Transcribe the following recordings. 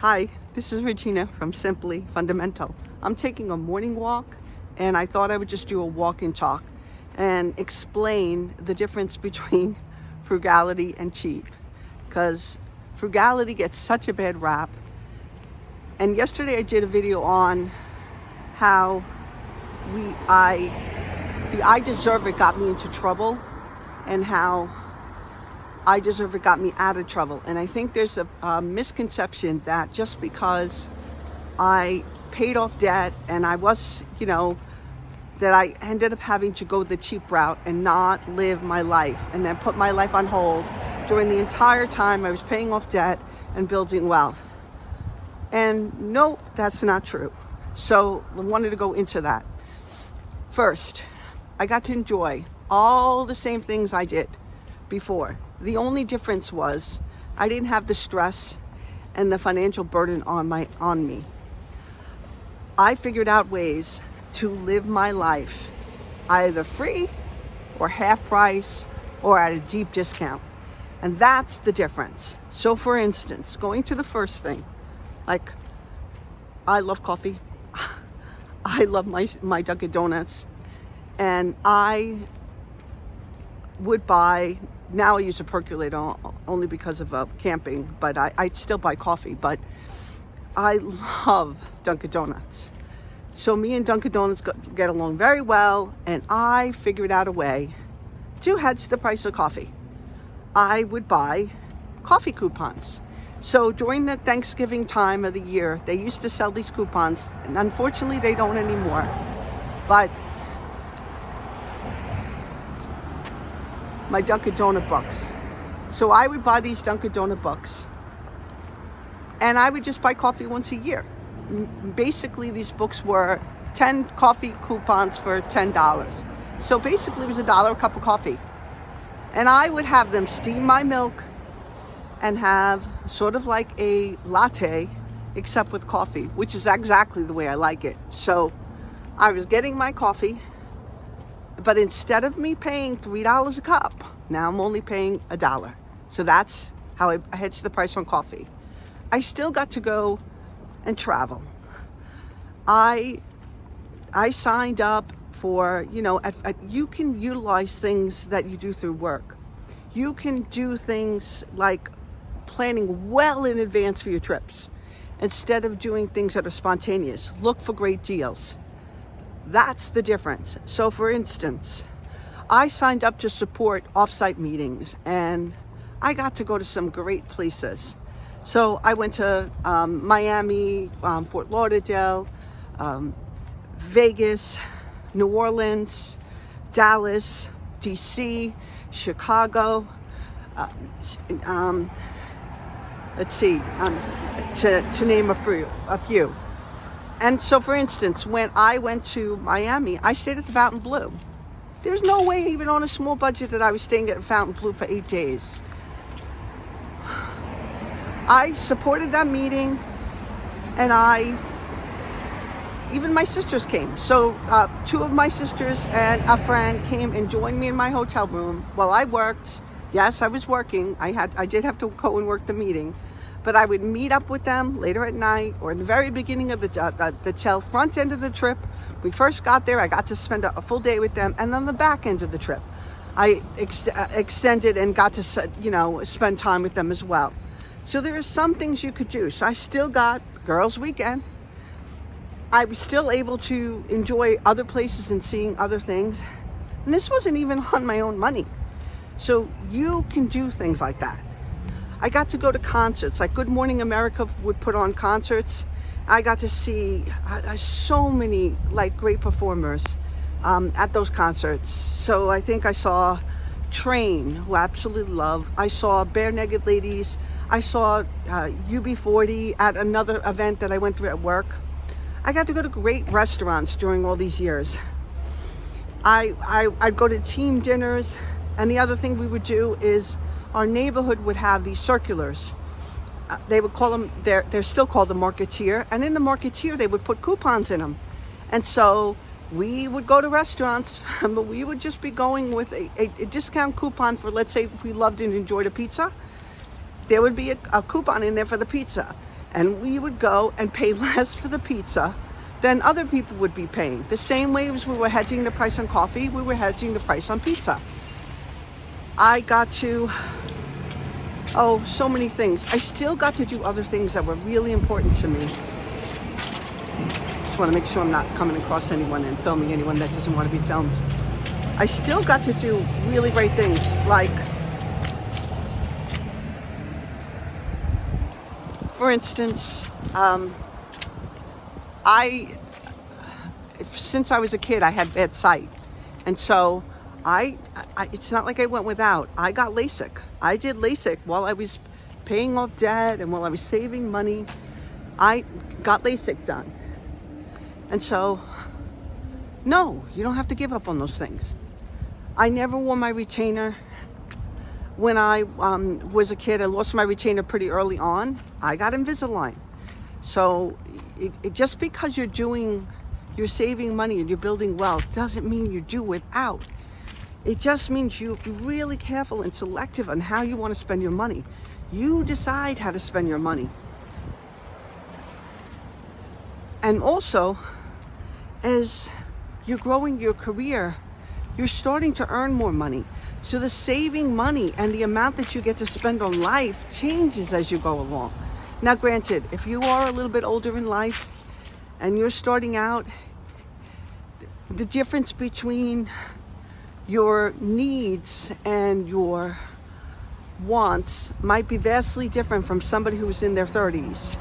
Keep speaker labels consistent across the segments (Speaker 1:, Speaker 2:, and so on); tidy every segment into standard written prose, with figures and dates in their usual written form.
Speaker 1: Hi, this is Regina from Simply Fundamental. I'm taking a morning walk and I thought I would just do a walk and talk and explain the difference between frugality and cheap, because frugality gets such a bad rap. And yesterday I did a video on how the I deserve it got me into trouble and how I deserve it got me out of trouble. And I think there's a misconception that just because I paid off debt and I was, that I ended up having to go the cheap route and not live my life and then put my life on hold during the entire time I was paying off debt and building wealth. And no, that's not true. So I wanted to go into that. First, I got to enjoy all the same things I did before. The only difference was I didn't have the stress and the financial burden on me. I figured out ways to live my life either free or half price or at a deep discount. And that's the difference. So for instance, going to the first thing, like I love coffee. I love my Dunkin' Donuts. And I would buy, now I use a percolator only because of camping, but I still buy coffee, but I love Dunkin' Donuts. So me and Dunkin' Donuts get along very well, and I figured out a way to hedge the price of coffee. I would buy coffee coupons. So during the Thanksgiving time of the year, they used to sell these coupons, and unfortunately they don't anymore, but my Dunkin' Donut bucks. So I would buy these Dunkin' Donut bucks and I would just buy coffee once a year. Basically, these books were 10 coffee coupons for $10. So basically it was $1 a cup of coffee. And I would have them steam my milk and have sort of like a latte, except with coffee, which is exactly the way I like it. So I was getting my coffee, but instead of me paying $3 a cup, now I'm only paying $1. So that's how I hedged the price on coffee. I still got to go and travel. I signed up for, you can utilize things that you do through work. You can do things like planning well in advance for your trips instead of doing things that are spontaneous. Look for great deals. That's the difference. So for instance, I signed up to support offsite meetings and I got to go to some great places. So I went to Miami, Fort Lauderdale, Vegas, New Orleans, Dallas, DC, Chicago, let's see, to name a few. And so, for instance, when I went to Miami, I stayed at the Fontainebleau. There's no way, even on a small budget, that I was staying at Fontainebleau for 8 days. I supported that meeting, and even my sisters came. So 2 of my sisters and a friend came and joined me in my hotel room while I worked. Yes, I was working. I did have to go and work the meeting. But I would meet up with them later at night or in the very beginning of the tail front end of the trip. We first got there, I got to spend a full day with them, and then the back end of the trip, I extended and got to spend time with them as well. So there are some things you could do. So I still got girls' weekend. I was still able to enjoy other places and seeing other things. And this wasn't even on my own money. So you can do things like that. I got to go to concerts, like Good Morning America would put on concerts. I got to see so many great performers at those concerts. So I think I saw Train, who I absolutely love. I saw Bare Naked Ladies. I saw UB40 at another event that I went to at work. I got to go to great restaurants during all these years. I'd go to team dinners, and the other thing we would do is our neighborhood would have these circulars. They would call them, they're still called the Marketeer, and in the Marketeer they would put coupons in them. And so we would go to restaurants, but we would just be going with a discount coupon for, let's say, if we loved and enjoyed a pizza, there would be a coupon in there for the pizza. and we would go and pay less for the pizza than other people would be paying. The same way as we were hedging the price on coffee, we were hedging the price on pizza. I got to, so many things. I still got to do other things that were really important to me. Just want to make sure I'm not coming across anyone and filming anyone that doesn't want to be filmed. I still got to do really great things, like, for instance, since I was a kid, I had bad sight. And so it's not like I went without. I got LASIK. I did LASIK while I was paying off debt and while I was saving money. I got LASIK done. And so, no, you don't have to give up on those things. I never wore my retainer. When I was a kid, I lost my retainer pretty early on. I got Invisalign. So just because you're saving money and you're building wealth doesn't mean you do without. It just means you be really careful and selective on how you want to spend your money. You decide how to spend your money. And also, as you're growing your career, you're starting to earn more money. So the saving money and the amount that you get to spend on life changes as you go along. Now, granted, if you are a little bit older in life and you're starting out, the difference between your needs and your wants might be vastly different from somebody who was in their 30s,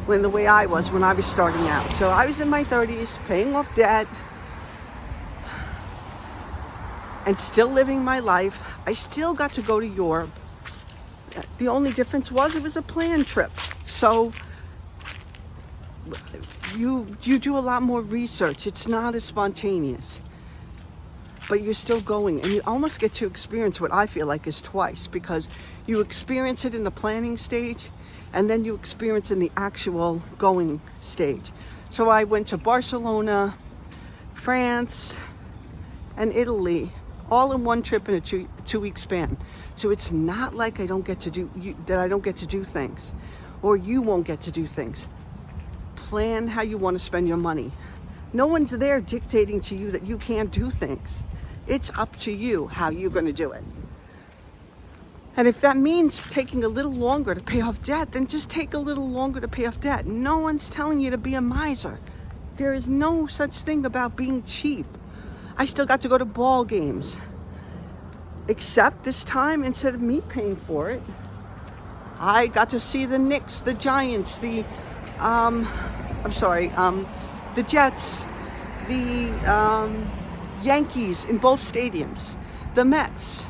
Speaker 1: when the way I was when I was starting out. So I was in my 30s, paying off debt, and still living my life. I still got to go to Europe. The only difference was it was a planned trip. So you do a lot more research. It's not as spontaneous, but you're still going, and you almost get to experience what I feel like is twice, because you experience it in the planning stage and then you experience in the actual going stage. So I went to Barcelona, France, and Italy, all in one trip in a two-week span. So it's not like I don't get to do things, or you won't get to do things. Plan how you want to spend your money. No one's there dictating to you that you can't do things. It's up to you how you're going to do it. And if that means taking a little longer to pay off debt, then just take a little longer to pay off debt. No one's telling you to be a miser. There is no such thing about being cheap. I still got to go to ball games. Except this time, instead of me paying for it, I got to see the Knicks, the Giants, the Jets, the Yankees in both stadiums, the Mets.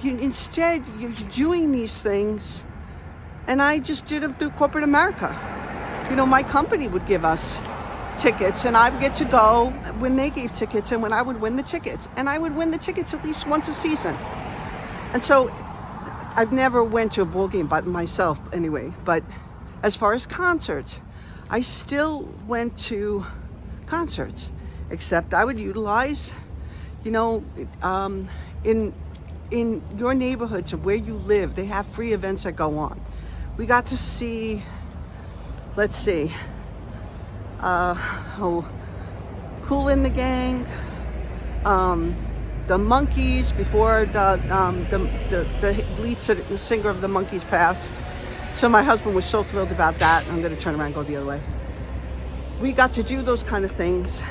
Speaker 1: Instead, you're doing these things, and I just did it through corporate America. My company would give us tickets, and I would get to go when they gave tickets and when I would win the tickets. And I would win the tickets at least once a season. And so I've never went to a ball game by myself anyway, but as far as concerts, I still went to concerts, except I would utilize, in your neighborhoods of where you live, they have free events that go on. We got to see, Kool and the Gang, the Monkees before the lead singer of the Monkees passed. So my husband was so thrilled about that. I'm going to turn around and go the other way. We got to do those kind of things,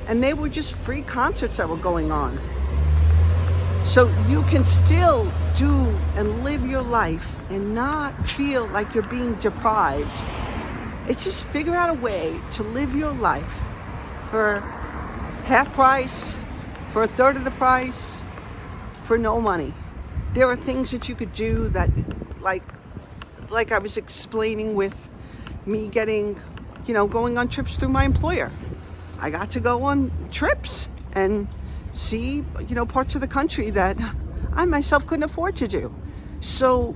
Speaker 1: and they were just free concerts that were going on. So you can still do and live your life and not feel like you're being deprived. It's just figure out a way to live your life for half price, for a third of the price, for no money. There are things that you could do that, like I was explaining with me getting, going on trips through my employer. I got to go on trips and see, parts of the country that I myself couldn't afford to do. So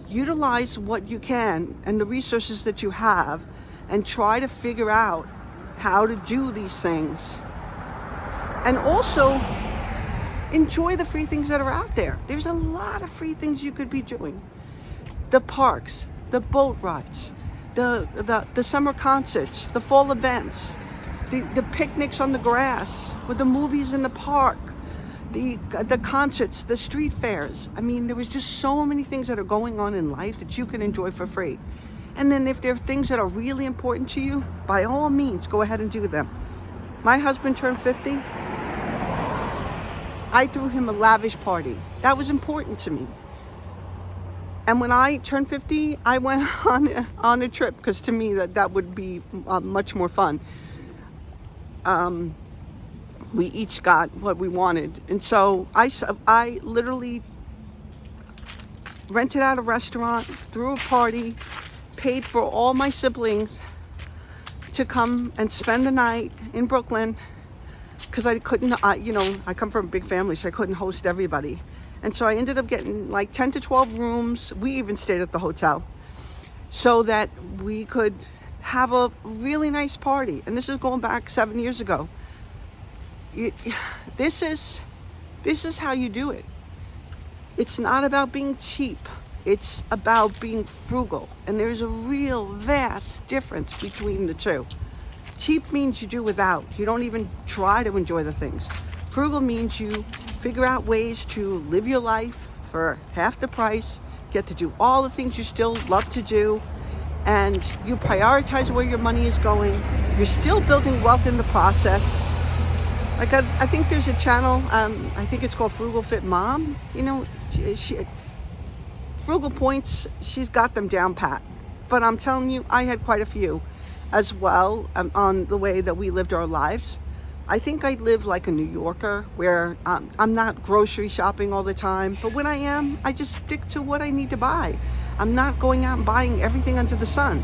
Speaker 1: utilize what you can and the resources that you have, and try to figure out how to do these things. And also enjoy the free things that are out there. There's a lot of free things you could be doing. the parks, the boat rides, the summer concerts, the fall events, the picnics on the grass, with the movies in the park, the concerts, the street fairs. I mean, there was just so many things that are going on in life that you can enjoy for free. And then if there are things that are really important to you, by all means, go ahead and do them. My husband turned 50. I threw him a lavish party. That was important to me. And when I turned 50, I went on a trip, because to me that would be much more fun. We each got what we wanted. And so I literally rented out a restaurant, threw a party, paid for all my siblings to come and spend the night in Brooklyn, because I couldn't, I come from a big family, so I couldn't host everybody. And so I ended up getting like 10 to 12 rooms. We even stayed at the hotel so that we could have a really nice party. And this is going back 7 years ago. This is how you do it. It's not about being cheap. It's about being frugal. And there's a real vast difference between the two. Cheap means you do without. You don't even try to enjoy the things. Frugal means you figure out ways to live your life for half the price, get to do all the things you still love to do, and you prioritize where your money is going. You're still building wealth in the process. Like I think there's a channel, I think it's called Frugal Fit Mom. Frugal Points, she's got them down pat. But I'm telling you, I had quite a few as well on the way that we lived our lives. I think I live like a New Yorker, where I'm not grocery shopping all the time, but when I am, I just stick to what I need to buy. I'm not going out and buying everything under the sun.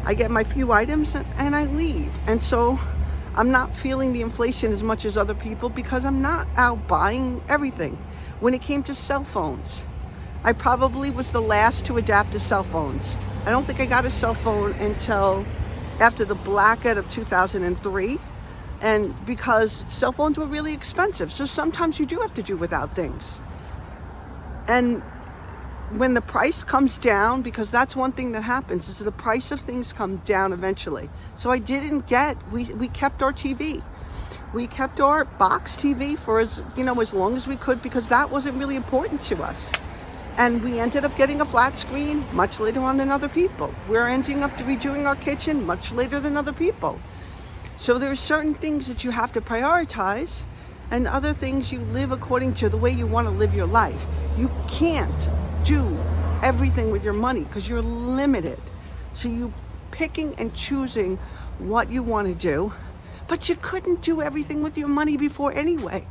Speaker 1: I get my few items and I leave. And so I'm not feeling the inflation as much as other people, because I'm not out buying everything. When it came to cell phones, I probably was the last to adapt to cell phones. I don't think I got a cell phone until after the blackout of 2003. And because cell phones were really expensive. So sometimes you do have to do without things. And when the price comes down, because that's one thing that happens, is the price of things come down eventually. So I didn't get, we kept our TV. We kept our box TV for as long as we could, because that wasn't really important to us. And we ended up getting a flat screen much later on than other people. We're ending up redoing our kitchen much later than other people. So there are certain things that you have to prioritize, and other things you live according to the way you want to live your life. You can't do everything with your money because you're limited. So you picking and choosing what you want to do, but you couldn't do everything with your money before anyway.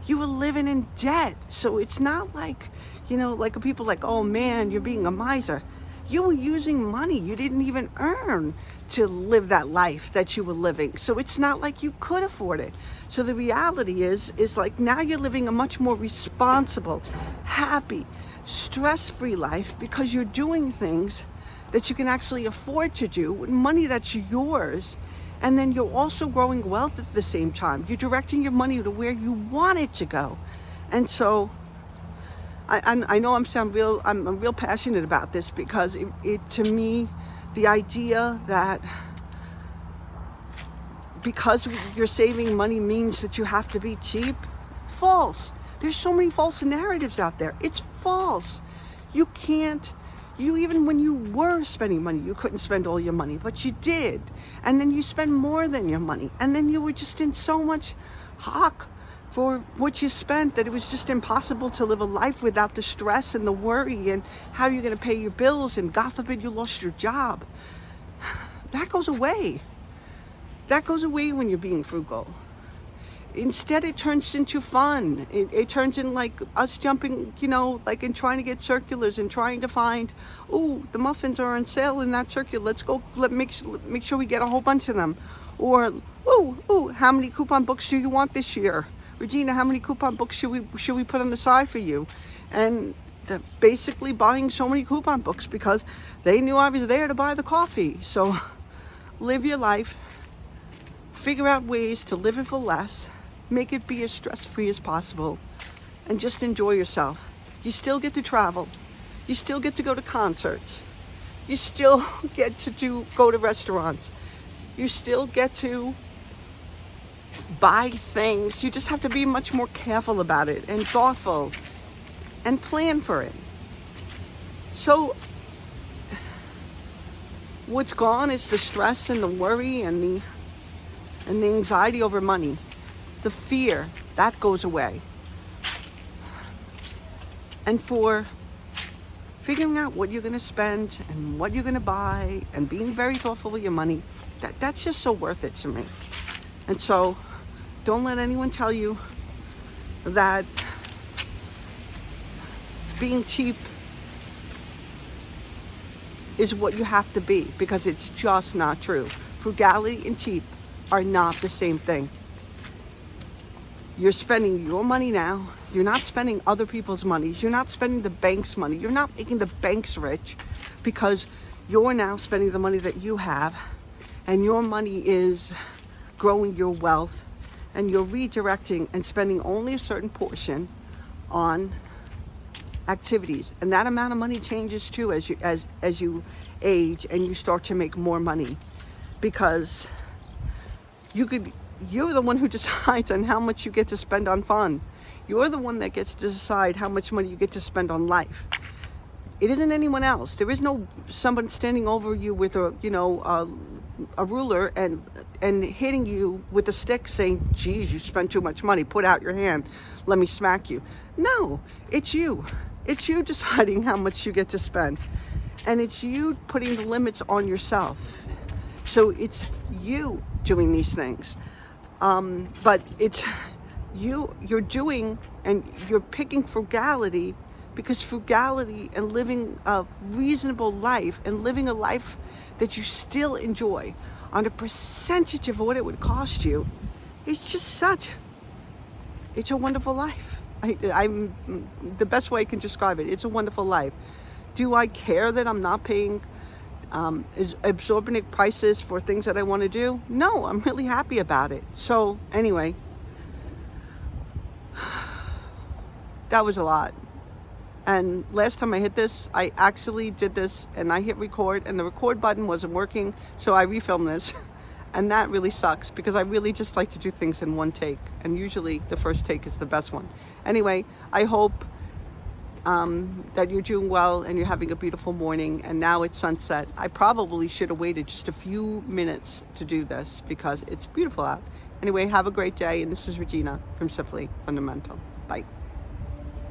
Speaker 1: You were living in debt. So it's not like, like people like, oh man, you're being a miser. You were using money you didn't even earn to live that life that you were living. So it's not like you could afford it. So the reality is like now you're living a much more responsible, happy, stress-free life, because you're doing things that you can actually afford to do with money that's yours. And then you're also growing wealth at the same time. You're directing your money to where you want it to go. And so I know I'm real passionate about this, because it to me, the idea that because you're saving money means that you have to be cheap, false. There's so many false narratives out there. It's false. Even when you were spending money, you couldn't spend all your money, but you did. And then you spend more than your money. And then you were just in so much hock for what you spent that it was just impossible to live a life without the stress and the worry and how you're going to pay your bills, and God forbid you lost your job. That goes away. That goes away when you're being frugal. Instead, it turns into fun. It turns in like us jumping, like and trying to get circulars and trying to find, the muffins are on sale in that circular. Let's go. Make sure we get a whole bunch of them. Or, how many coupon books do you want this year? Regina, how many coupon books should we put on the side for you? And basically buying so many coupon books because they knew I was there to buy the coffee. So live your life. Figure out ways to live it for less. Make it be as stress-free as possible. And just enjoy yourself. You still get to travel. You still get to go to concerts. You still get to go to restaurants. You still get to buy things. You just have to be much more careful about it and thoughtful and plan for it. So what's gone is the stress and the worry and the anxiety over money. The fear, that goes away. And for figuring out what you're going to spend and what you're going to buy and being very thoughtful with your money, that's just so worth it to me. And so don't let anyone tell you that being cheap is what you have to be, because it's just not true. Frugality and cheap are not the same thing. You're spending your money now. You're not spending other people's money. You're not spending the bank's money. You're not making the banks rich, because you're now spending the money that you have, and your money is growing your wealth, and you're redirecting and spending only a certain portion on activities. And that amount of money changes too as you age and you start to make more money, because you're the one who decides on how much you get to spend on fun. You're the one that gets to decide how much money you get to spend on life. It isn't anyone else. There is no someone standing over you with a ruler and hitting you with a stick saying, geez, you spent too much money, put out your hand, let me smack you. No, it's you. It's you deciding how much you get to spend. And it's you putting the limits on yourself. So it's you doing these things. But it's you're doing, and you're picking frugality, because frugality and living a reasonable life and living a life that you still enjoy on a percentage of what it would cost you, it's a wonderful life. I'm the best way I can describe it. It's a wonderful life. Do I care that I'm not paying exorbitant prices for things that I want to do? No, I'm really happy about it. So anyway, that was a lot. And last time I hit this, I actually did this and I hit record and the record button wasn't working. So I refilmed this. And that really sucks, because I really just like to do things in one take. And usually the first take is the best one. Anyway, I hope that you're doing well and you're having a beautiful morning. And now it's sunset. I probably should have waited just a few minutes to do this because it's beautiful out. Anyway, have a great day. And this is Regina from Simply Fundamental. Bye.